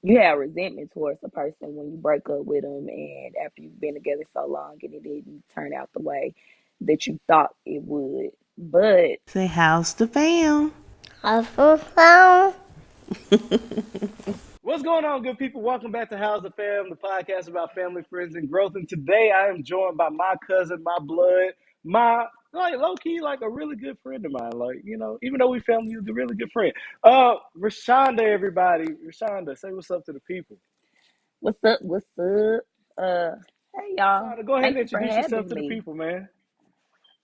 you have resentment towards a person when you break up with them, and after you've been together so long and it didn't turn out the way that you thought it would. But Say, how's the fam? Phone. What's going on, good people? Welcome back to How's the Fam, the podcast about family, friends, and growth. And today I am joined by my cousin, my blood, my like low key, like a really good friend of mine. Like, even though we family, he's a really good friend. Rashonda, everybody. Rashonda, say what's up to the people. what's up? What's up? Hey y'all. Rashonda, go ahead and Thank you for introduce yourself having to the me. people, man.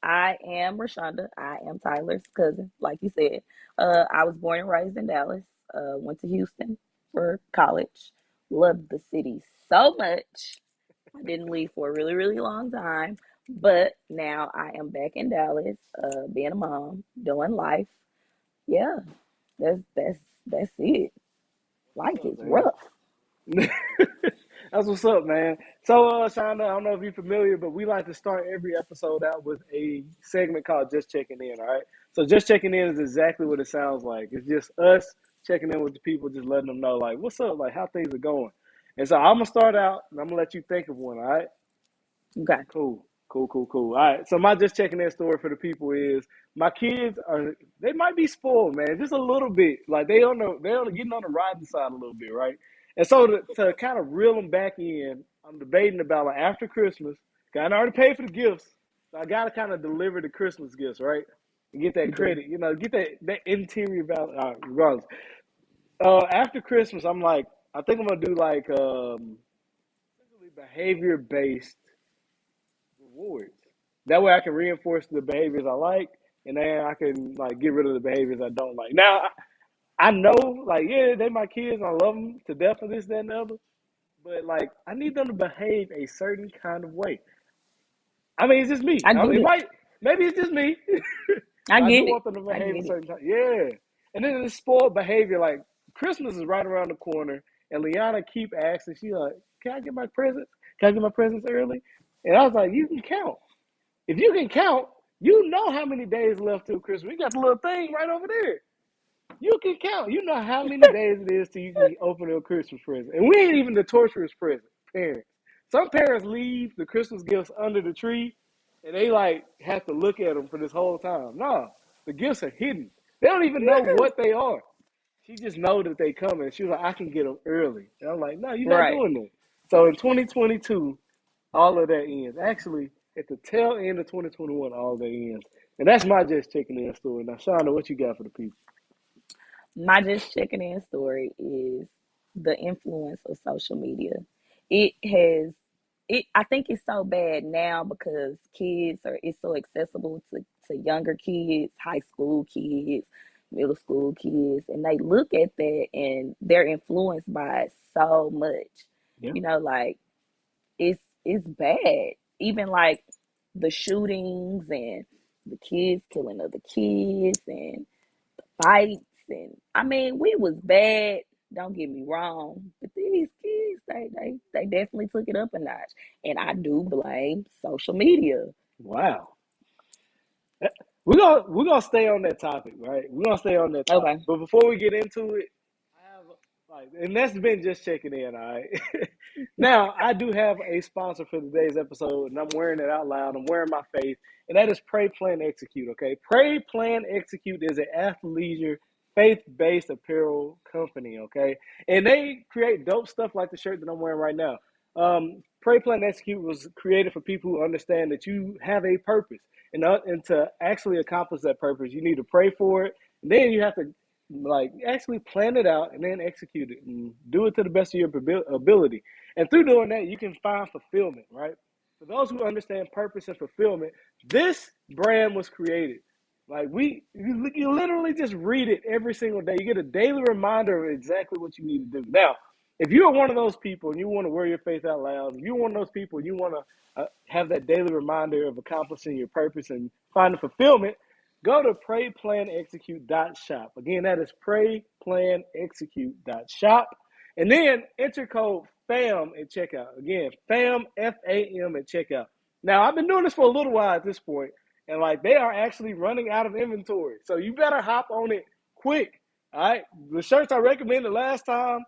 I am Rashonda. I am Tyler's cousin, like you said. I was born and raised in Dallas. Went to Houston for college. Loved the city so much. I didn't leave for a really, really long time. But now I am back in Dallas, being a mom, doing life. Yeah, that's it. What's Life up, is man? rough. That's what's up, man. So, Shonda, I don't know if you're familiar, but we like to start every episode out with a segment called Just Checking In, all right? So, Just Checking In is exactly what it sounds like. It's just us checking in with the people, just letting them know, like, what's up, like, how things are going. And so, I'm going to start out, and I'm going to let you think of one, all right? Okay. Cool, cool, cool, cool. All right. So my just checking in story for the people is my kids are they might be spoiled, man, just a little bit. Like they're getting on the riding side a little bit, right? And so to kind of reel them back in, I'm debating about like after Christmas. 'Cause I already paid for the gifts, so I got to kind of deliver the Christmas gifts, right? And get that You do. credit, get that interior value. Regardless, after Christmas, I'm like, I think I'm gonna do like behavior based rewards. That way I can reinforce the behaviors I like, and then I can like get rid of the behaviors I don't like. Now I know, like, yeah, they my kids. I love them to death for this, that, and the other. But like, I need them to behave a certain kind of way. I mean, it's just me. I I mean, get it it. might, maybe it's just me, I but I do get it. want them to I behave a get it. certain time. Yeah, and then the spoiled behavior. Like Christmas is right around the corner, and Liana keep asking. She like, "Can I get my presents? Can I get my presents early?" And I was like, "You can count." If you can count, you know how many days left till Christmas. We got the little thing right over there. You can count. You know how many days it is till you can open a Christmas present. And we ain't even the torturous present parents. Some parents leave the Christmas gifts under the tree and they like have to look at them for this whole time. No, the gifts are hidden. They don't even know what they are. She just know that they coming. She was like, I can get them early. And I'm like, no, you're not Right. doing that. So in 2022, all of that ends. Actually, at the tail end of 2021, all of that ends. And that's my just checking in story. Now, Shauna, what you got for the people? My just checking in story is the influence of social media. It has I think it's so bad now because it's so accessible to younger kids, high school kids, middle school kids, and they look at that and they're influenced by it so much. Yeah. Like it's bad. Even like the shootings and the kids killing other kids and fights, and I mean we was bad, don't get me wrong, but these kids they definitely took it up a notch, and I do blame social media. Wow. We're gonna stay on that topic, right? We're gonna stay on that topic. Okay. But before we get into it, I have like, and that's been just checking in, all right. Now I do have a sponsor for today's episode, and I'm wearing it out loud. I'm wearing my face, and that is Pray Plan Execute. Okay, Pray Plan Execute is an athleisure, faith-based apparel company. Okay, and they create dope stuff like the shirt that I'm wearing right now. Pray Plan Execute was created for people who understand that you have a purpose. And to actually accomplish that purpose, you need to pray for it. And then you have to like actually plan it out and then execute it and do it to the best of your ability. And through doing that, you can find fulfillment, right? For those who understand purpose and fulfillment, this brand was created. Like you literally just read it every single day. You get a daily reminder of exactly what you need to do. Now, if you are one of those people and you want to wear your faith out loud, if you're one of those people and you want to have that daily reminder of accomplishing your purpose and finding fulfillment, go to prayplanexecute.shop. Again, that is prayplanexecute.shop. And then enter code FAM at checkout. Again, FAM, FAM at checkout. Now, I've been doing this for a little while at this point, and like they are actually running out of inventory. So you better hop on it quick. All right. The shirts I recommended last time,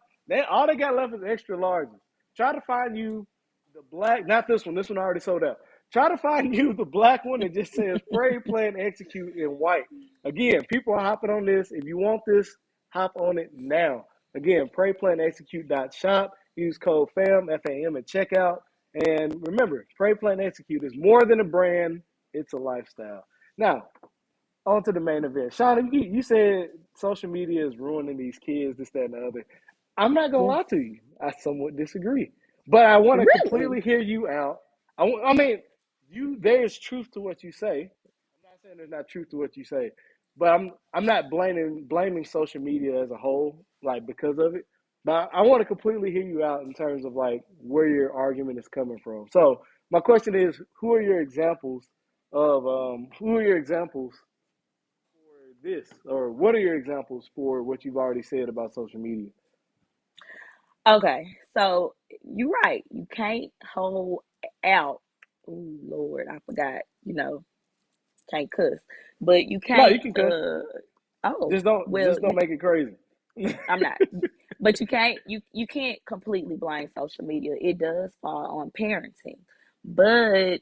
All they got left is extra larges. Try to find you the black, not this one. This one already sold out. Try to find you the black one that just says pray, plan, execute in white. Again, people are hopping on this. If you want this, hop on it now. Again, pray, plan, execute shop. Use code FAM, FAM at checkout. And remember, pray, plan, execute is more than a brand, it's a lifestyle. Now, on to the main event. Shauna, you said social media is ruining these kids, this, that, and the other. I'm not gonna Yeah. lie to you. I somewhat disagree, but I want to Really? completely hear you out. I mean, there is truth to what you say. I'm not saying there's not truth to what you say, but I'm not blaming social media as a whole, like because of it. But I want to completely hear you out in terms of like where your argument is coming from. So my question is, who are your examples who are your examples for this, or what are your examples for what you've already said about social media? Okay, so you're right. You can't hold out. Oh Lord, I forgot. Can't cuss, but you No, you can't. can cuss. Oh well, Just don't make it crazy. I'm not. But you can't. You can't completely blame social media. It does fall on parenting, but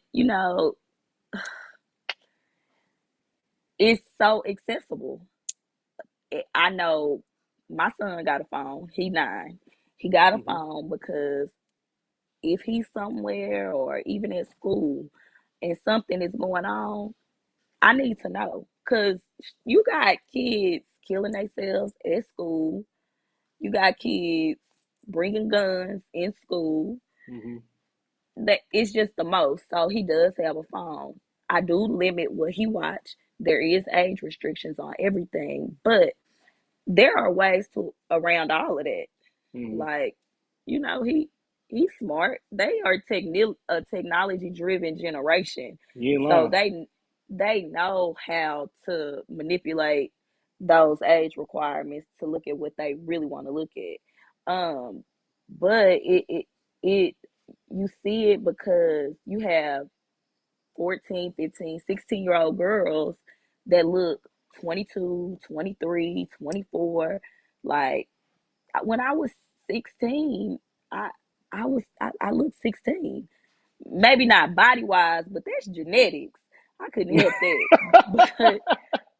it's so accessible. I know my son got a phone. He 9. He got a Hmm. phone because if he's somewhere or even at school and something is going on, I need to know. Because you got kids killing themselves at school, you got kids bringing guns in school. Hmm. That it's just the most. So he does have a phone. I do limit what he watch. There is age restrictions on everything, but there are ways to around all of that. Hmm. Like, he's smart. They are a technology driven generation. You ain't So lying. they know how to manipulate those age requirements to look at what they really want to look at. But it you see it because you have 14, 15, 16-year-old girls that look 22, 23, 24. Like when I was 16, I I looked 16. Maybe not body wise, but that's genetics. I couldn't help that.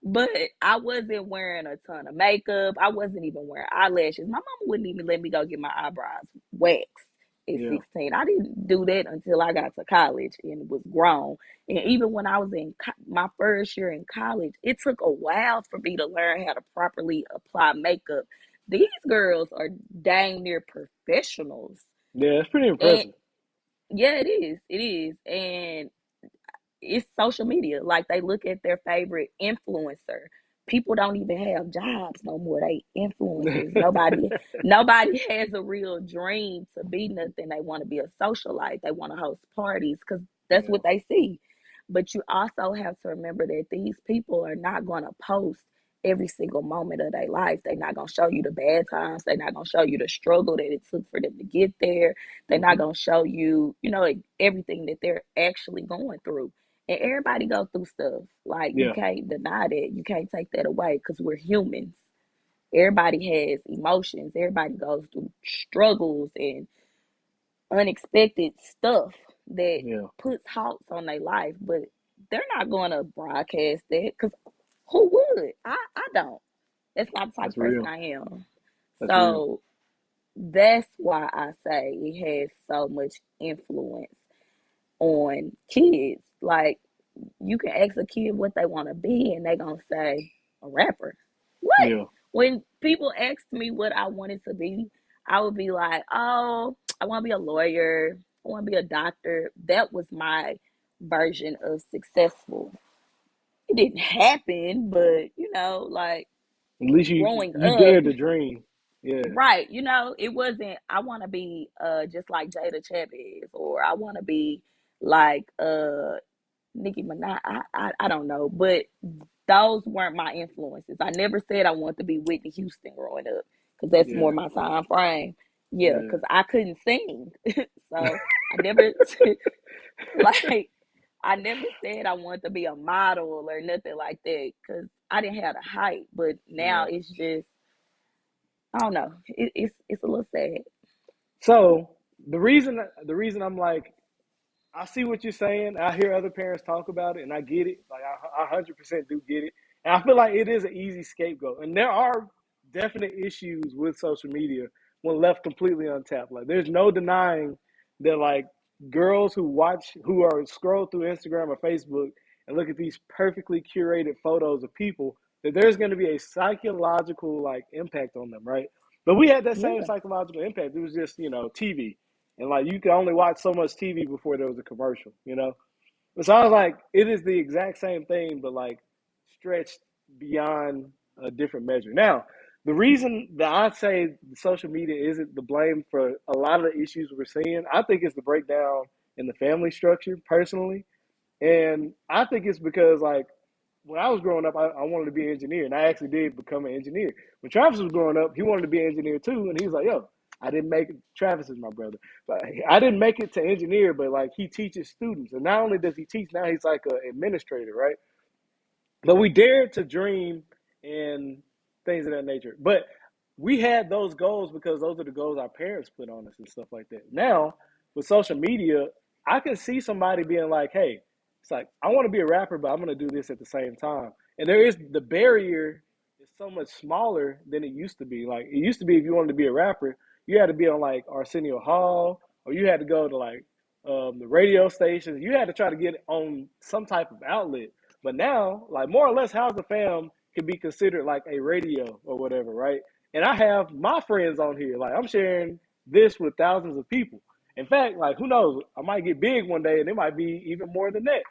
But I wasn't wearing a ton of makeup. I wasn't even wearing eyelashes. My mama wouldn't even let me go get my eyebrows waxed at Yeah. 16. I didn't do that until I got to college and was grown. And even when I was in my first year in college, it took a while for me to learn how to properly apply makeup. These girls are dang near professionals. Yeah, it's pretty And impressive. yeah, it is. It is. And it's social media. Like they look at their favorite influencer. People don't even have jobs no more. They influencers. Nobody has a real dream to be nothing. They want to be a socialite. They want to host parties because that's Yeah. what they see. But you also have to remember that these people are not going to post every single moment of their life. They're not going to show you the bad times. They're not going to show you the struggle that it took for them to get there. They're not Hmm. going to show you, everything that they're actually going through. And everybody go through stuff. Like you Yeah. can't deny that. You can't take that away because we're humans. Everybody has emotions. Everybody goes through struggles and unexpected stuff that Yeah. puts halts on their life. But they're not going to broadcast that because who would? I don't. That's not the type That's of person real. I am. That's real. So that's why I say it has so much influence on kids. Like you can ask a kid what they want to be, and they gonna say a rapper. What? Yeah. When people asked me what I wanted to be, I would be like, "Oh, I want to be a lawyer. I want to be a doctor." That was my version of successful. It didn't happen, but like At least growing you up, dared to dream. Yeah. right? It wasn't. I want to be just like Jada Chavez, or I want to be like Nicki Minaj. I don't know, but those weren't my influences. I never said I wanted to be Whitney Houston growing up because that's more Yeah. my time frame. Yeah, Yeah. because I couldn't sing, so I never like I never said I wanted to be a model or nothing like that because I didn't have the height. But now Yeah. it's just I don't know. It's a little sad. So the reason I'm like, I see what you're saying. I hear other parents talk about it, and I get it. Like I 100% do get it, and I feel like it is an easy scapegoat. And there are definite issues with social media when left completely untapped. Like there's no denying that like girls who are scroll through Instagram or Facebook and look at these perfectly curated photos of people, that there's going to be a psychological like impact on them, right? But we had that same Yeah, psychological impact. It was just TV, and like you could only watch so much TV before there was a commercial. So I was like, it is the exact same thing, but like stretched beyond a different measure. Now, the reason that I say social media isn't the blame for a lot of the issues we're seeing, I think it's the breakdown in the family structure, personally. And I think it's because like when I was growing up, I wanted to be an engineer, and I actually did become an engineer. When Travis was growing up, he wanted to be an engineer too, and he was like, "Yo, I didn't make it." Travis is my brother, but I didn't make it to engineer. But like he teaches students, and not only does he teach, now he's like an administrator, right? But we dared to dream and things of that nature. But we had those goals because those are the goals our parents put on us and stuff like that. Now, with social media, I can see somebody being like, hey, it's like, I want to be a rapper, but I'm going to do this at the same time. And there is the barrier is so much smaller than it used to be. Like, it used to be if you wanted to be a rapper, you had to be on like Arsenio Hall, or you had to go to like the radio stations. You had to try to get on some type of outlet. But now, like more or less, How's the Fam can be considered like a radio or whatever, right? And I have my friends on here. Like I'm sharing this with thousands of people. In fact, like who knows? I might get big one day, and it might be even more than that.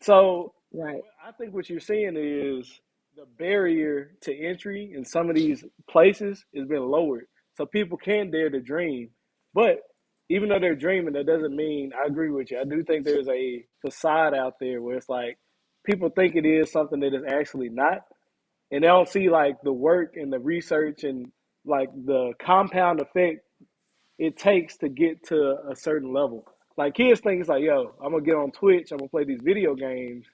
So right. I think what you're seeing is the barrier to entry in some of these places has been lowered, so people can dare to dream. But even though they're dreaming, that doesn't mean I agree with you. I do think there's a facade out there where it's like people think it is something that is actually not, and they don't see like the work and the research and like the compound effect it takes to get to a certain level. Like kids think it's like, yo, I'm gonna get on Twitch, I'm gonna play these video games,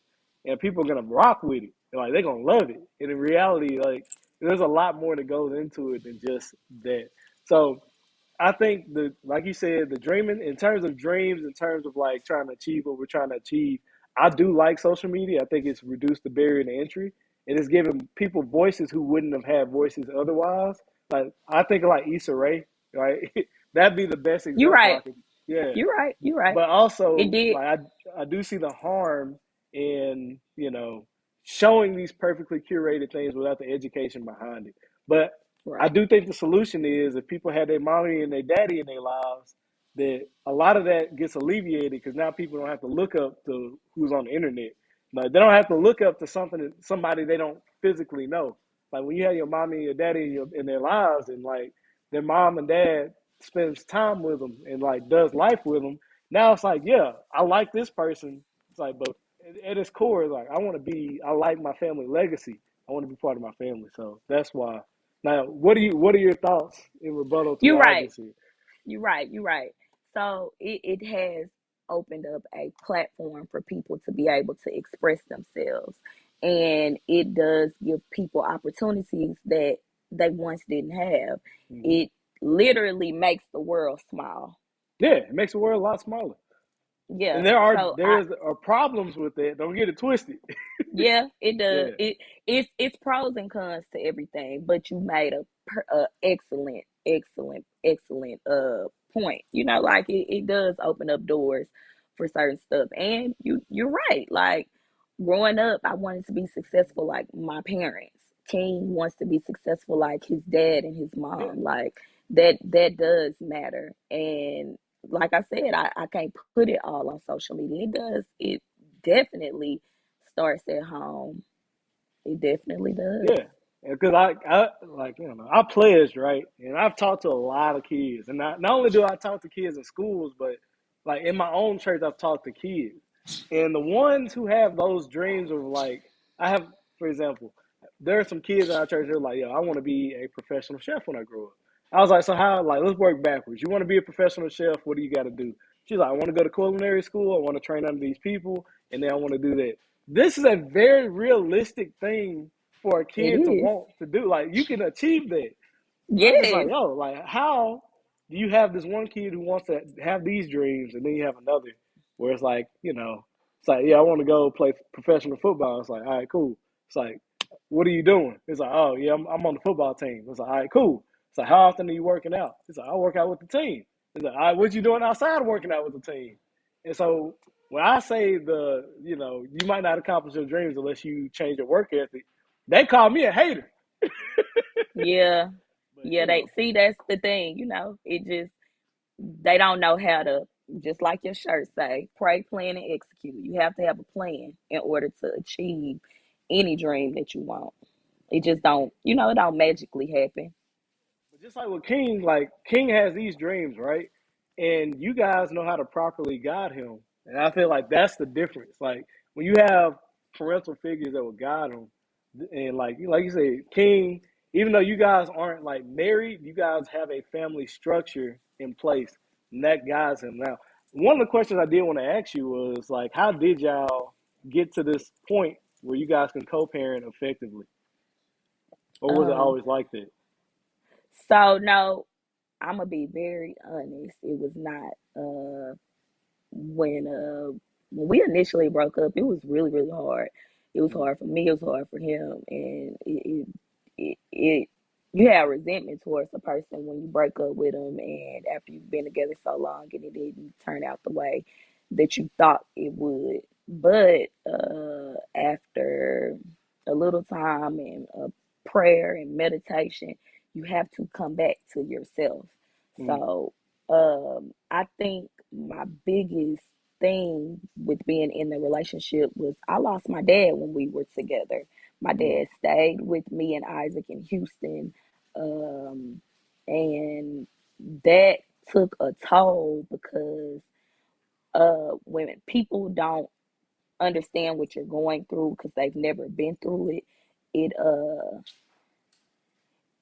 and people are gonna rock with it. Like they're gonna love it. And in reality, like there's a lot more that goes into it than just that. So I think like you said, the dreaming in terms of dreams, in terms of like trying to achieve what we're trying to achieve. I do like social media. I think it's reduced the barrier to entry, and it's given people voices who wouldn't have had voices otherwise. Like I think of like Issa Rae, right? That'd be the best You're example I right. could. Yeah, You're right. You're right. but It also did. like I do see the harm in showing these perfectly curated things without the education behind it. But I Right. do think the solution is if people had their mommy and their daddy in their lives, that a lot of that gets alleviated because now people don't have to look up to who's on the internet. Like they don't have to look up to somebody they don't physically know. Like when you have your mommy and your daddy in their lives, and like their mom and dad spends time with them and like does life with them. Now it's like, yeah, I like this person. It's like, but at its core, like I like my family legacy. I want to be part of my family. So that's why. Now, what are your thoughts in rebuttal to You're what I right. just said? You're right. You're right. So it has opened up a platform for people to be able to express themselves. And it does give people opportunities that they once didn't have. Hmm. It literally makes the world small. Yeah, it makes the world a lot smaller. Yeah. And there are So there is are problems with it. Don't get it twisted. yeah, it does. Yeah, It's pros and cons to everything, but you made a excellent point. Like it does open up doors for certain stuff. And you're right. Like growing up, I wanted to be successful like my parents. King wants to be successful like his dad and his yeah, mom. Like that does matter. And like I said, I can't put it all on social media. It definitely starts at home. It definitely does. yeah. Because I like I pledged, right, and I've talked to a lot of kids, and not only do I talk to kids in schools, but like in my own church, I've talked to kids, and the ones who have those dreams of like I have, for example, there are some kids in our church that are like, yo, I want to be a professional chef when I grow up. I was like, so how? Like, let's work backwards. You want to be a professional chef? What do you got to do? She's like, I want to go to culinary school. I want to train under these people, and then I want to do that. This is a very realistic thing for a It kid to is. want to do. Like you can achieve that. And I'm just like, Yes. yo, like, how do you have this one kid who wants to have these dreams, and then you have another where it's like, it's like, yeah, I want to go play professional football. It's like, all right, cool. It's like, what are you doing? It's like, oh, yeah, I'm on the football team. It's like, all right, cool. It's like, how often are you working out? It's like, I work out with the team. It's like, all right, what you doing outside of working out with the team? And so when I say you might not accomplish your dreams unless you change your work ethic, they call me a hater. Yeah. But, Yeah, they see that's the thing, it just they don't know how to, just like your shirt say, pray, plan, and execute. You have to have a plan in order to achieve any dream that you want. It just don't, it don't magically happen. But just like King has these dreams, right? And you guys know how to properly guide him. And I feel like that's the difference. Like when you have parental figures that will guide him, and like you say, King, even though you guys aren't like married, you guys have a family structure in place, and that guides him. Now, one of the questions I did want to ask you was like, how did y'all get to this point where you guys can co-parent effectively, or was it Um, always like that? so no, I'm gonna be very honest. It was not. When when we initially broke up, it was really really hard. It was Mm, hard for me. It was hard for him, and it you have resentment towards the person when you break up with them, and after you've been together so long, and it didn't turn out the way that you thought it would. But after a little time and prayer and meditation, you have to come back to yourself. mm, So I think my biggest thing with being in the relationship was I lost my dad when we were together. My mm, dad stayed with me and Isaac in Houston, um, and that took a toll because when people don't understand what you're going through because they've never been through it, it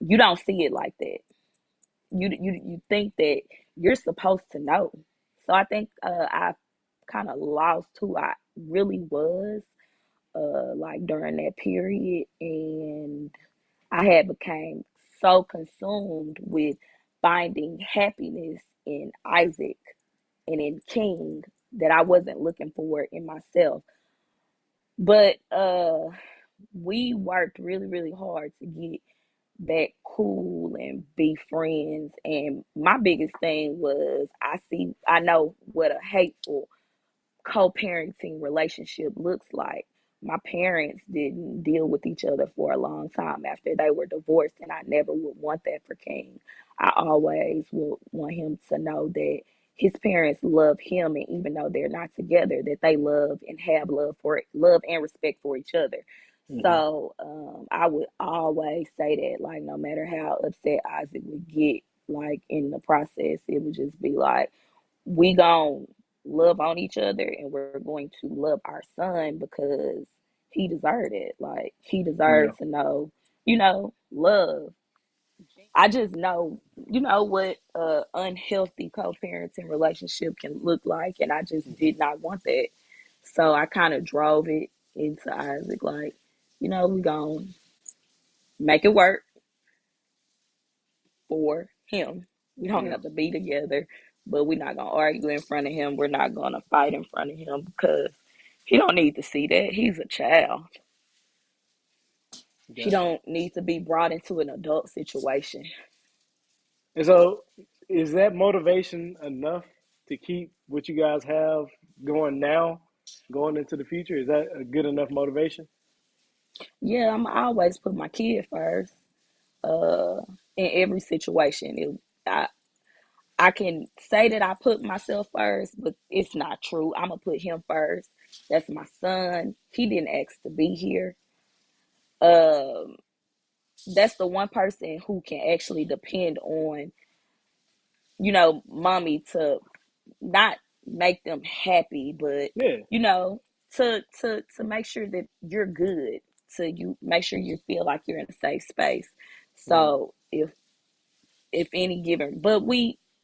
you don't see it like that. You think that you're supposed to know. So I think I kind of lost who I really was like during that period, and I had became so consumed with finding happiness in Isaac and in King that I wasn't looking for it in myself. But we worked really really hard to get back cool and be friends. And my biggest thing was I know what a hateful co-parenting relationship looks like. My parents didn't deal with each other for a long time after they were divorced, and I never would want that for King. I always would want him to know that his parents love him, and even though they're not together, that they love and have love and respect for each other. mm, So I would always say that, like, no matter how upset Isaac would get, like in the process, it would just be like, we gon' love on each other and we're going to love our son because he deserved it. Like he yeah. deserved to know, love. I just know, what a unhealthy co-parenting relationship can look like, and I just Mm-hmm. did not want that. So I kind of drove it into Isaac, like, we gonna make it work for him. We don't Yeah. have to be together, but we're not gonna argue in front of him. We're not gonna fight in front of him because he don't need to see that. He's a child. He Gotcha. don't need to be brought into an adult situation. And so, is that motivation enough to keep what you guys have going now, going into the future? Is that a good enough motivation? Yeah, I always put my kid first. Uh, in every situation, I can say that I put myself first, but it's not true. I'm gonna put him first. That's my son. He didn't ask to be here. Um, that's the one person who can actually depend on, mommy to not make them happy, but Yeah. to make sure that you're good, to you make sure you feel like you're in a safe space. Mm, So if any given, but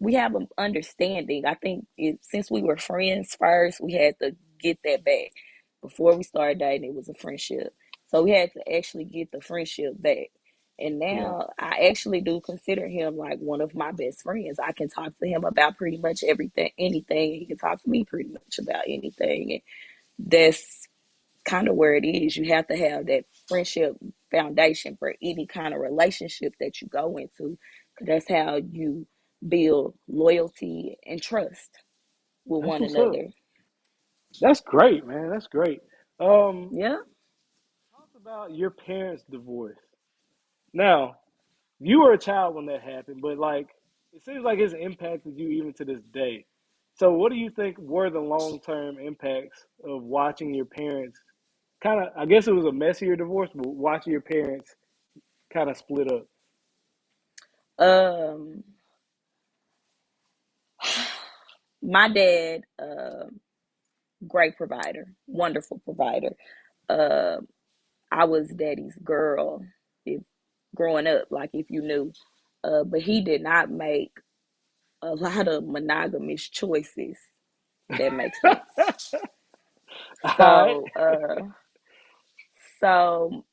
we have an understanding. I think since we were friends first, we had to get that back. Before we started dating, it was a friendship, so we had to actually get the friendship back. And Yeah. now I actually do consider him like one of my best friends. I can talk to him about pretty much everything, anything. He can talk to me pretty much about anything. And that's kind of where it is. You have to have that friendship foundation for any kind of relationship that you go into, because that's how you build loyalty and trust with That's one what's up. another. That's great, man. That's great. Yeah. Talk about your parents' divorce. Now, you were a child when that happened, but like it seems like it's impacted you even to this day. So, what do you think were the long-term impacts of watching your parents kind of? I guess it was a messier divorce, but watching your parents kind of split up. Um, my dad, great provider, wonderful provider. Uh, I was daddy's girl, if growing up, like if you knew. But he did not make a lot of monogamous choices. If that makes sense. All right. So,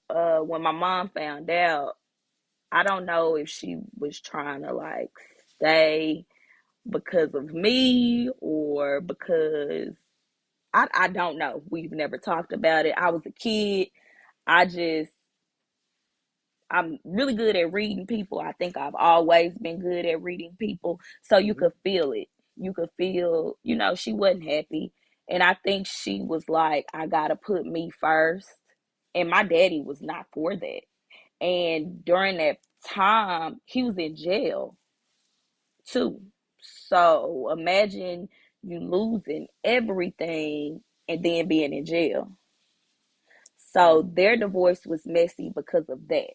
when my mom found out, I don't know if she was trying to like stay because of me or because I don't know. We've never talked about it. I was a kid. I just I'm really good at reading people. I think I've always been good at reading people. So you Hmm. could feel it. You could feel, she wasn't happy. And I think she was like, I gotta put me first. And my daddy was not for that. And during that time, he was in jail too. So imagine you losing everything and then being in jail. So their divorce was messy because of that.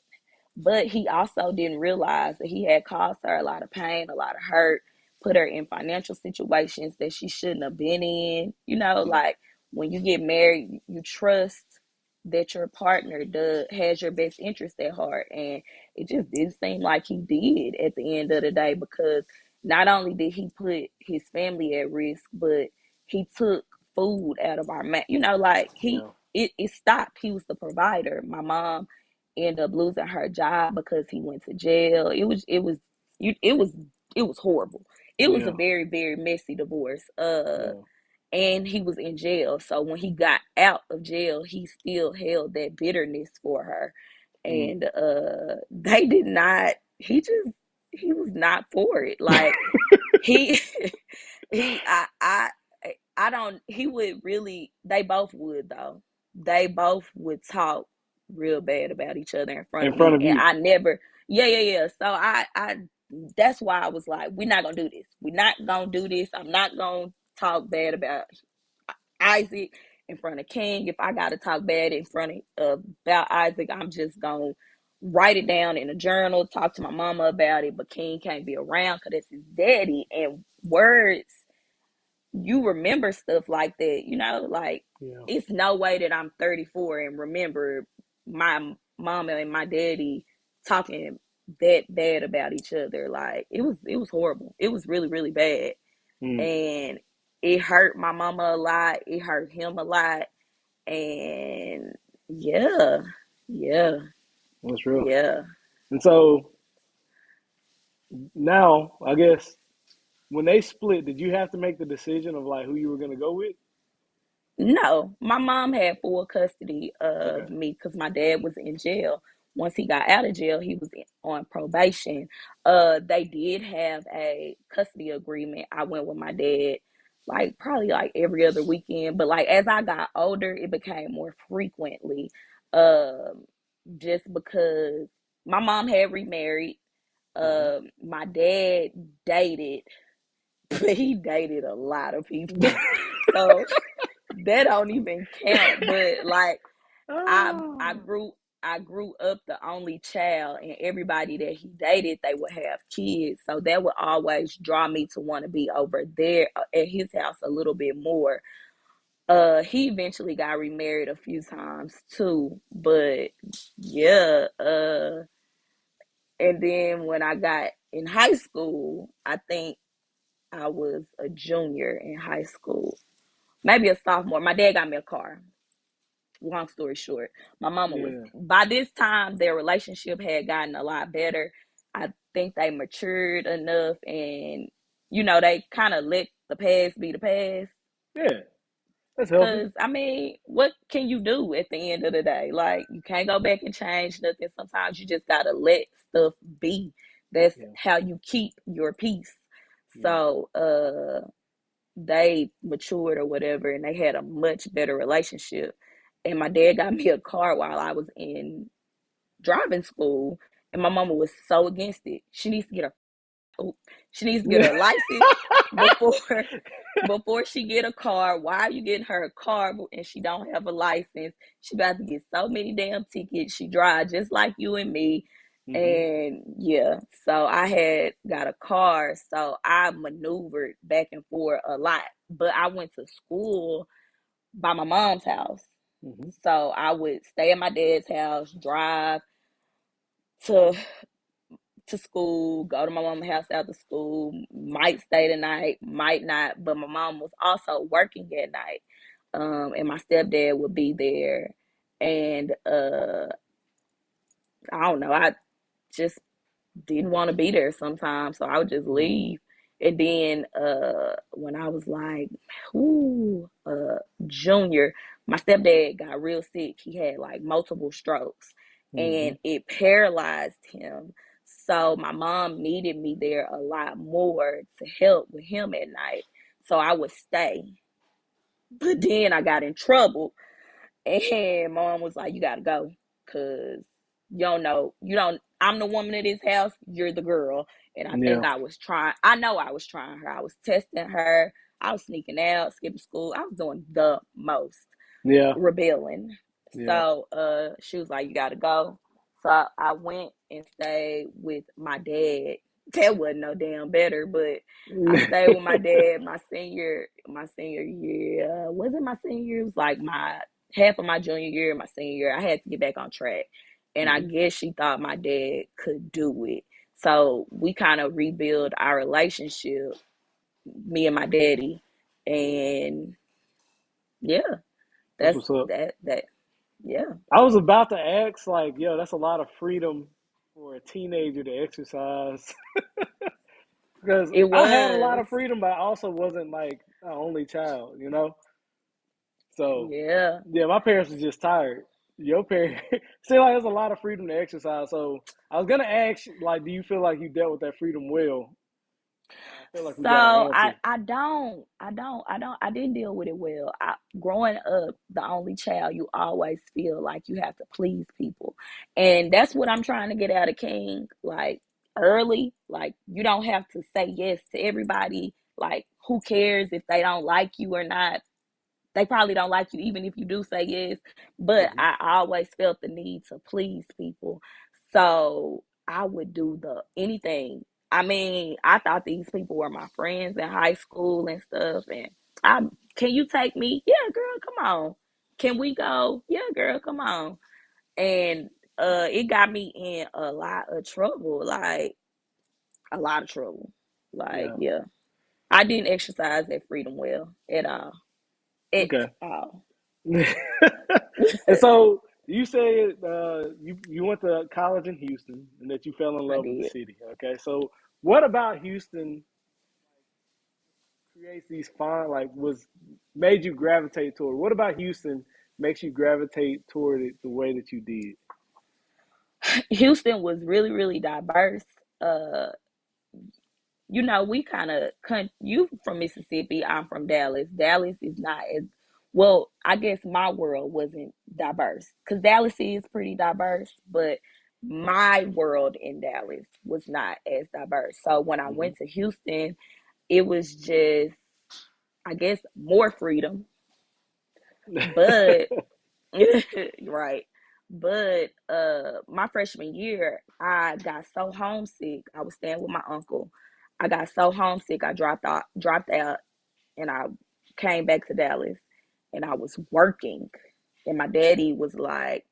But he also didn't realize that he had caused her a lot of pain, a lot of hurt, put her in financial situations that she shouldn't have been in. Yeah. Like when you get married, you trust that your partner has your best interest at heart. And it just didn't seem like he did at the end of the day, because not only did he put his family at risk, but he took food out of our mouth. Like Yeah. it stopped. He was the provider. My mom ended up losing her job because he went to jail. It was horrible. It was a Yeah. very, very messy divorce. Yeah. And he was in jail. So when he got out of jail, he still held that bitterness for her. Mm. And they did not he was not for it. Like he he I don't he would really they both would though. They both would talk real bad about each other in front In of front me. of And you. I never yeah. So I that's why I was like, we're not gonna do this. We're not gonna do this. I'm not gonna talk bad about Isaac in front of King. If I gotta talk bad in front of about Isaac, I'm just gonna write it down in a journal, talk to my mama about it, but King can't be around because it's his daddy. And words, you remember stuff like that, like Yeah. it's no way that I'm 34 and remember my mama and my daddy talking that bad about each other. Like it was horrible. It was really, really bad. Mm. And it hurt my mama a lot. It hurt him a lot. And yeah, yeah, That's real. yeah. And so now, I guess when they split, did you have to make the decision of like who you were gonna go with? No, my mom had full custody of Okay. me because my dad was in jail. Once he got out of jail, he was on probation. They did have a custody agreement. I went with my dad, like probably like every other weekend. But like as I got older, it became more frequently. Um, just because my mom had remarried. Hmm. My dad dated, but he dated a lot of people. So that don't even count. But like I Oh. grew up the only child, and everybody that he dated, they would have kids. So that would always draw me to want to be over there at his house a little bit more. He eventually got remarried a few times too. But yeah, and then when I got in high school, I think I was a junior in high school, maybe a sophomore. My dad got me a car. long story short, my mama was, Yeah. by this time, their relationship had gotten a lot better. I think they matured enough and, they kind of let the past be the past. Yeah. That's healthy. Because, I mean, what can you do at the end of the day? Like, you can't go back and change nothing. Sometimes you just got to let stuff be. That's Yeah. how you keep your peace. Yeah. So, they matured or whatever, and they had a much better relationship. And my dad got me a car while I was in driving school, and my mama was so against it. She needs to get a license before before she get a car. Why are you getting her a car and she don't have a license? She about to get so many damn tickets. She drive just like you and me. hmm And yeah, so I had got a car, so I maneuvered back and forth a lot. But I went to school by my mom's house. hmm So I would stay at my dad's house, drive to school, go to my mom's house after school, might stay the night, might not. But my mom was also working at night. And my stepdad would be there. And I don't know, I just didn't want to be there sometimes, so I would just hmm leave. And then when I was like, ooh, junior, my stepdad got real sick. He had like multiple strokes hmm and it paralyzed him. So my mom needed me there a lot more to help with him at night. So I would stay. But then I got in trouble and mom was like, you gotta go. Cause you don't know, I'm the woman in this house, you're the girl. And I think Yeah. I know I was trying her. I was testing her. I was sneaking out, skipping school. I was doing the most Yeah. rebelling. Yeah. So she was like, you gotta go. So I went and stayed with my dad. That wasn't no damn better, but I stayed with my dad my senior year. Wasn't my senior year? It was like my half of my junior year and my senior year. I had to get back on track. And I hmm guess she thought my dad could do it. So we kind of rebuild our relationship, me and my daddy. And yeah, That's that's what's up. that yeah. I was about to ask, like, yo, that's a lot of freedom for a teenager to exercise. Because It I had a lot was. of freedom, but I also wasn't like an only child, you know? So, Yeah. yeah, my parents were just tired. Your parents seem like there's a lot of freedom to exercise. So, I was going to ask, like, do you feel like you dealt with that freedom well? I feel like we So got an answer. I didn't deal with it well. Growing up, the only child, you always feel like you have to please people, and that's what I'm trying to get out of King. Like early, like you don't have to say yes to everybody. Like who cares if they don't like you or not? They probably don't like you even if you do say yes. But hmm I always felt the need to please people. So I would do the anything. I mean, I thought these people were my friends in high school and stuff. And I can you take me? Yeah, girl, come on. Can we go? Yeah, girl, come on. And it got me in a lot of trouble. Like a lot of trouble. Like, Yeah. yeah. I didn't exercise that freedom well at all. At Okay. all. And so you said you went to college in Houston and that you fell in I love with the did. city. Okay, so what about Houston creates these fun like was made you gravitate toward? What about Houston makes you gravitate toward it the way that you did? Houston was really, really diverse. Uh, we kind of you from Mississippi, I'm from Dallas. Dallas is not as well. I guess my world wasn't diverse because Dallas is pretty diverse, but my world in Dallas was not as diverse. So when I hmm went to Houston, it was just, I guess, more freedom, but right. But my freshman year, I got so homesick. I was staying with my uncle. I got so homesick I dropped out and I came back to Dallas and I was working. And my daddy was like,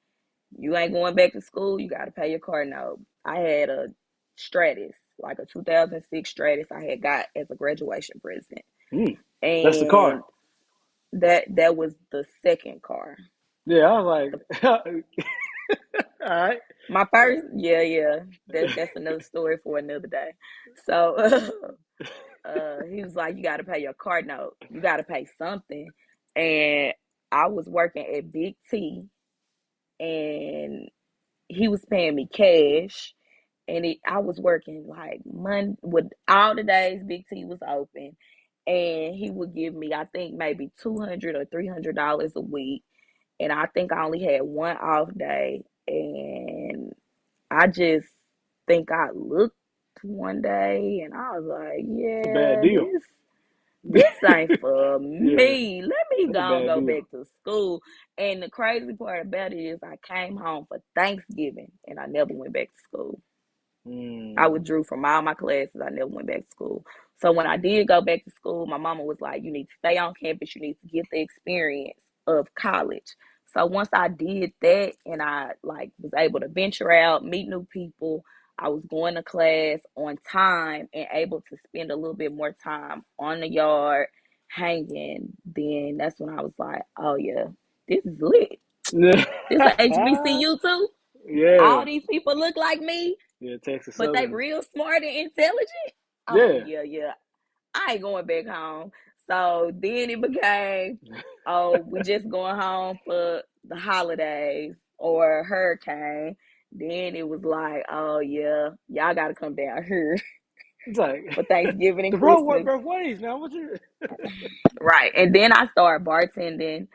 you ain't going back to school, you gotta pay your car note. I had a Stratus, like a 2006 Stratus I had got as a graduation present. Mm, that's the car. And that was the second car. Yeah, I was like, all right. My first, yeah. That's another story for another day. So he was like, you got to pay your car note. You got to pay something. And I was working at Big T, and he was paying me cash. And I was working like Monday with all the days Big T was open, and he would give me, I think, maybe $200 or $300 a week, and I think I only had one off day, and I just think I looked one day, and I was like, It's a bad yeah, deal. this ain't for Yeah, me. Let me that's a bad go deal. back to school. And the crazy part about it is I came home for Thanksgiving and I never went back to school. I Mm. withdrew from all my classes. I never went back to school. So when I did go back to school, my mama was like, you need to stay on campus. You need to get the experience of college. So once I did that and I like was able to venture out, meet new people, I was going to class on time and able to spend a little bit more time on the yard hanging, then that's when I was like, oh yeah, this is lit. This is HBCU too. Yeah, All these people look like me, yeah, Texas but they Southern. real smart and intelligent. Oh Yeah. yeah. I ain't going back home. So then it became, oh, we just going home for the holidays or hurricane. Then it was like, oh yeah, y'all gotta come down here It's like for Thanksgiving and the road work Christmas. both ways now. What you Right. And then I started bartending.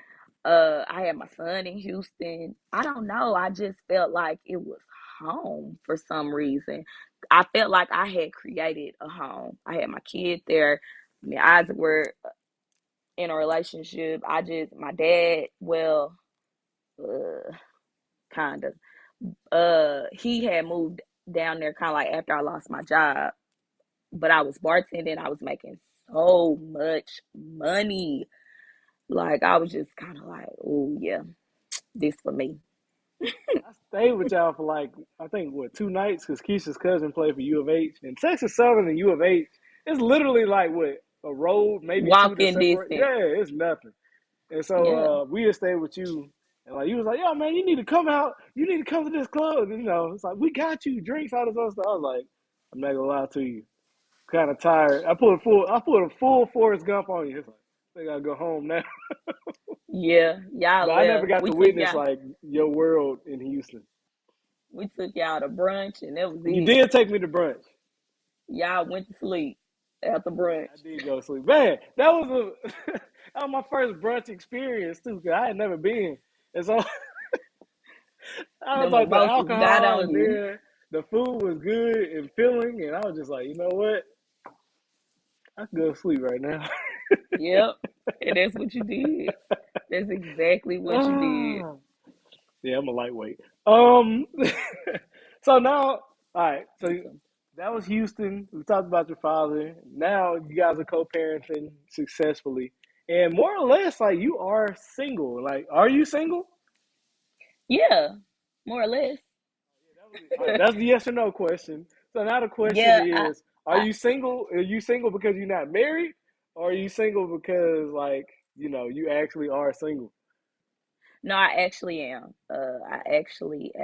I had my son in Houston. I don't know. I just felt like it was home for some reason. I felt like I had created a home. I had my kid there. Me and Isaac were in a relationship. My dad, well, uh, kind of. He had moved down there kind of like after I lost my job. But I was bartending. I was making so much money. Like I was just kind of like, oh yeah, this for me. I stayed with y'all for like I think what 2 nights because Keisha's cousin played for U of H and Texas Southern and U of H. It's literally like what a road, maybe two to Walking separate. distance. Yeah, it's nothing. And so Yeah. we just stayed with you, and like you was like, "Yo, man, you need to come out. You need to come to this club." And, it's like we got you drinks, all this other stuff. I was like, I'm not gonna lie to you, kind of tired. I put a full Forrest Gump on you. It's like I think I'll go home now. Yeah. But Y'all I never left. got to witness like your world in Houston. We took y'all to brunch and that was You it. did take me to brunch. Y'all went to sleep after brunch. I did go to sleep. Man, that was a that was my first brunch experience too, cause I had never been. And so I was The like the mimosas got alcohol on and you. then the food was good and filling and I was just like, you know what? I can go to sleep right now. Yep. And that's what you did. That's exactly what you did. Ah. Yeah, I'm a lightweight. Um so now all right, so that was Houston. We talked about your father. Now you guys are co-parenting successfully. And more or less like you are single. Like are you single? Yeah, more or less. All right, that's the yes or no question. So now the question Yeah, is: Are I you single? Are you single because you're not married, or are you single because like you actually are single? no, I actually am. I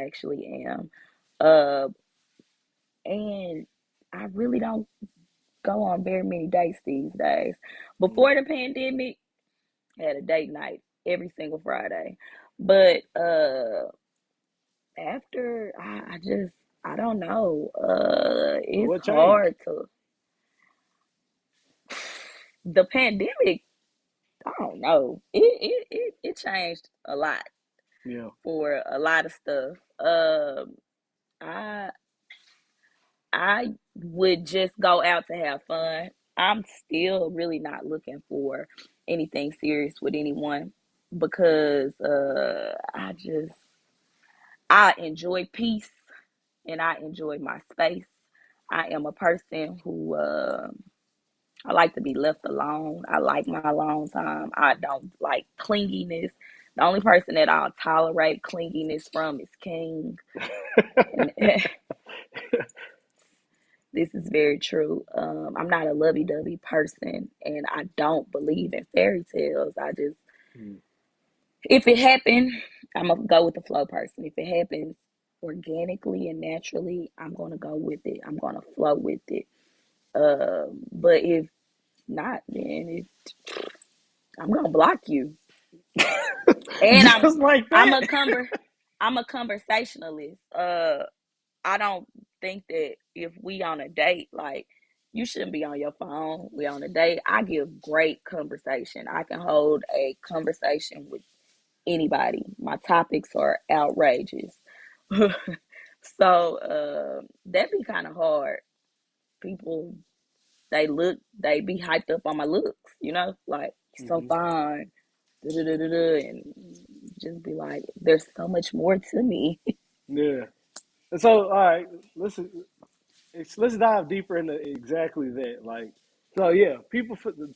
actually am. Uh, and I really don't go on very many dates these days. Mm. Before the pandemic, I had a date night every single Friday. But after I just I don't know. So It's what changed? hard to the pandemic, I don't know. It changed a lot Yeah. for a lot of stuff. I I would just go out to have fun. I'm still really not looking for anything serious with anyone because I enjoy peace and I enjoy my space. I am a person who I like to be left alone. I like my alone time. I don't like clinginess. The only person that I'll tolerate clinginess from is King. And this is very true. I'm not a lovey-dovey person, and I don't believe in fairy tales. I just, Mm. if it happened, I'm gonna go with the flow person. If it happens organically and naturally, I'm gonna go with it. I'm gonna flow with it. But if not, then I'm gonna block you. And Just like I'm that. I'm a conversationalist. I don't think that if we on a date, like you shouldn't be on your phone. We on a date. I give great conversation. I can hold a conversation with anybody. My topics are outrageous. So that'd be kind of hard. People they be hyped up on my looks, like so Hmm. fine, and just be like, there's so much more to me. Yeah. And so, all right, listen. Let's dive deeper into exactly that. Like, so yeah,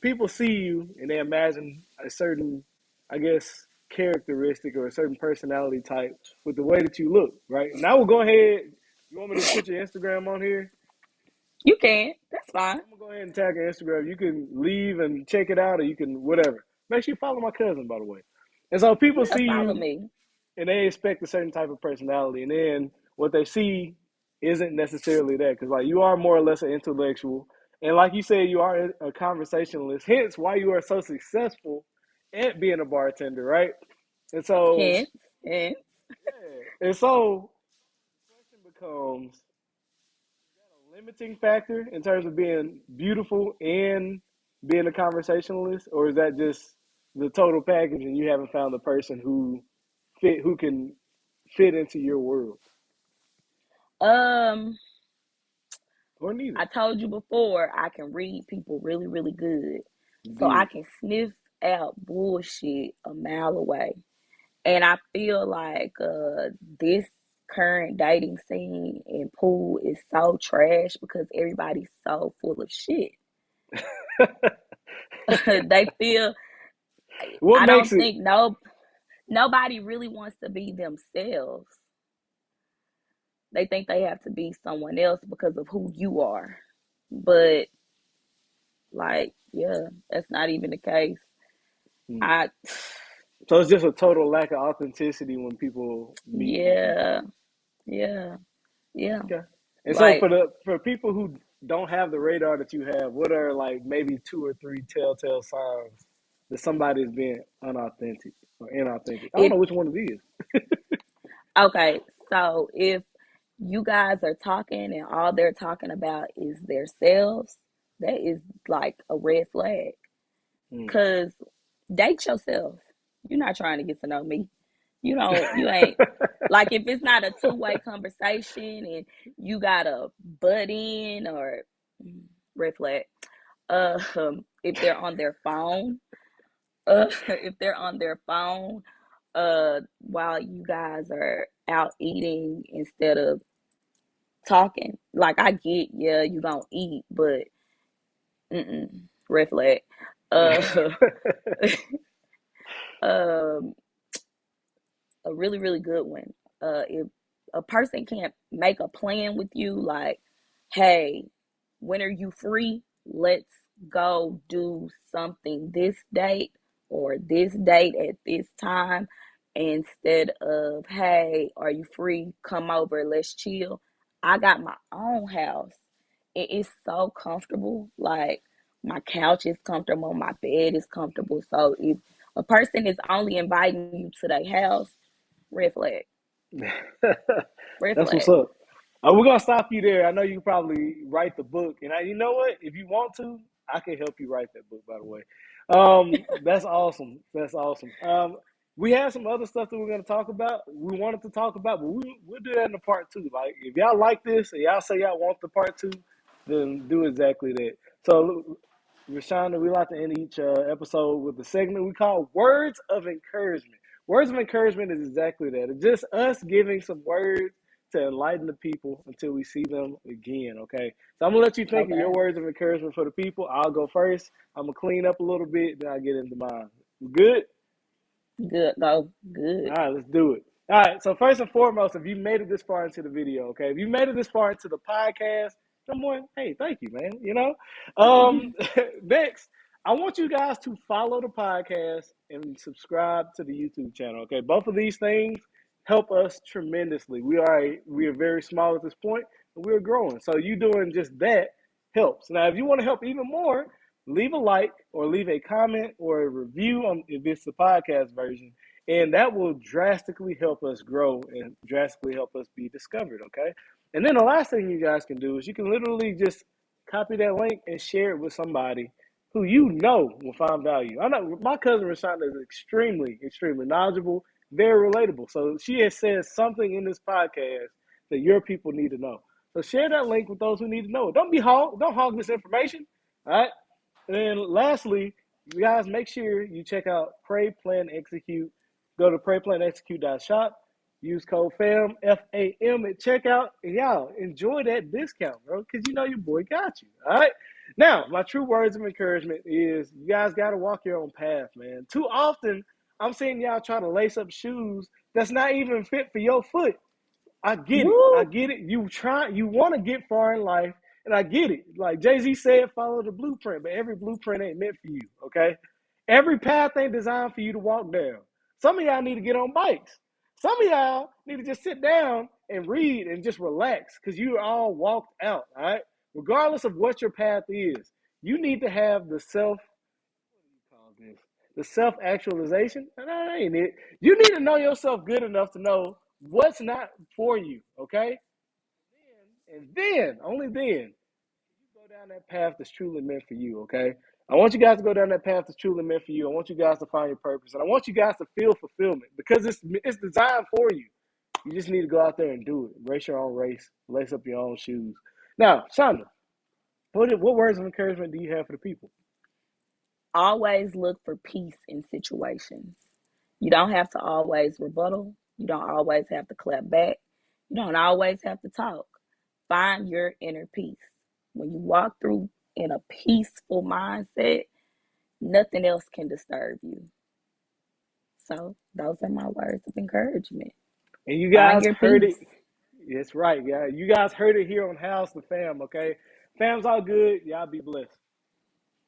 people see you and they imagine a certain, I guess, characteristic or a certain personality type with the way that you look, right? And I will go ahead. You want me to put your Instagram on here? You can, that's fine. I'm gonna go ahead and tag your Instagram. You can leave and check it out, or you can whatever. Make sure you follow my cousin, by the way. And so people Yeah, see follow you me. and they expect a certain type of personality, and then what they see isn't necessarily that because like you are more or less an intellectual, and like you said, you are a conversationalist. Hence, why you are so successful at being a bartender, right? And so, Hence, hence. yeah, and so the question becomes: a limiting factor in terms of being beautiful and being a conversationalist, or is that just the total package, and you haven't found the person who can fit into your world, Um, or neither? I told you before, I can read people really, really good. You So I did. can sniff out bullshit a mile away. And I feel like this current dating scene in pool is so trash because everybody's so full of shit. They feel What I makes don't it? think nobody really wants to be themselves. They think they have to be someone else because of who you are. But like, yeah, that's not even the case. Hmm. I So it's just a total lack of authenticity when people meet new people. yeah, yeah, yeah. Okay. And so Like for people who don't have the radar that you have, what are like maybe two or three telltale signs that somebody is being unauthentic or inauthentic? I don't if know which one it is. okay, so if you guys are talking and all they're talking about is their selves, that is like a red flag. Hmm. Cause date yourself. You're not trying to get to know me. You ain't like if it's not a two-way conversation and you gotta butt in or red flag. If they're on their phone, if they're on their phone, while you guys are out eating instead of talking. Like I get, yeah, you gonna eat, but red flag. Uh, um, a really, really good one. If a person can't make a plan with you, like, hey, when are you free? Let's go do something this date or this date at this time instead of, hey, are you free? Come over, let's chill. I got my own house. It is so comfortable. Like, my couch is comfortable, my bed is comfortable. So, if a person is only inviting you to their house, red flag, red That's what's flag. up. We're gonna stop you there. I know you probably write the book, and you know what? If you want to, I can help you write that book. By the way, that's awesome. That's awesome. We have some other stuff that we're gonna talk about. We wanted to talk about, but we'll do that in the part two. Like if y'all like this and y'all say y'all want the part two, then do exactly that. So, Rashonda, we like to end each episode with a segment we call "Words of Encouragement." Words of encouragement is exactly that. It's just us giving some words to enlighten the people until we see them again, okay? So I'm gonna let you think of your Okay, words of encouragement for the people. I'll go first. I'm gonna clean up a little bit, then I'll get into mine. Good? good, go, good. All right, let's do it. All right, so first and foremost, if you made it this far into the video, okay, if you made it this far into the podcast, come on, hey, thank you, man. Next, I want you guys to follow the podcast and subscribe to the YouTube channel. Okay, both of these things help us tremendously. We are very small at this point, and we are growing. So you doing just that helps. Now, if you want to help even more, leave a like or leave a comment or a review on if it's the podcast version, and that will drastically help us grow and drastically help us be discovered. Okay, and then the last thing you guys can do is you can literally just copy that link and share it with somebody who you know will find value. I know my cousin Rashonda is extremely, extremely knowledgeable, very relatable. So she has said something in this podcast that your people need to know. So share that link with those who need to know it. Don't hog this information. All right. And then lastly, you guys make sure you check out Pray Plan Execute. Go to prayplanexecute.shop. Use code FAM, FAM at checkout. And y'all enjoy that discount, bro, because you know your boy got you. All right. Now, my true words of encouragement is you guys got to walk your own path, man. Too often, I'm seeing y'all try to lace up shoes that's not even fit for your foot. I get it. I Woo! get it. You want to get far in life, and I get it. Like Jay-Z said, follow the blueprint, but every blueprint ain't meant for you, okay? Every path ain't designed for you to walk down. Some of y'all need to get on bikes. Some of y'all need to just sit down and read and just relax because you all walked out, all right? Regardless of what your path is, you need to have the self-actualization. And that ain't it. You need to know yourself good enough to know what's not for you, okay? And then, only then, you go down that path that's truly meant for you, okay? I want you guys to go down that path that's truly meant for you. I want you guys to find your purpose. And I want you guys to feel fulfillment because it's designed for you. You just need to go out there and do it. Race your own race. Lace up your own shoes. Now, Shonda, what words of encouragement do you have for the people? Always look for peace in situations. You don't have to always rebuttal. You don't always have to clap back. You don't always have to talk. Find your inner peace. When you walk through in a peaceful mindset, nothing else can disturb you. So, those are my words of encouragement. And you Find guys your heard it. peace. That's right, yeah. You guys heard it here on House the Fam, okay? Fam's all good. Y'all be blessed.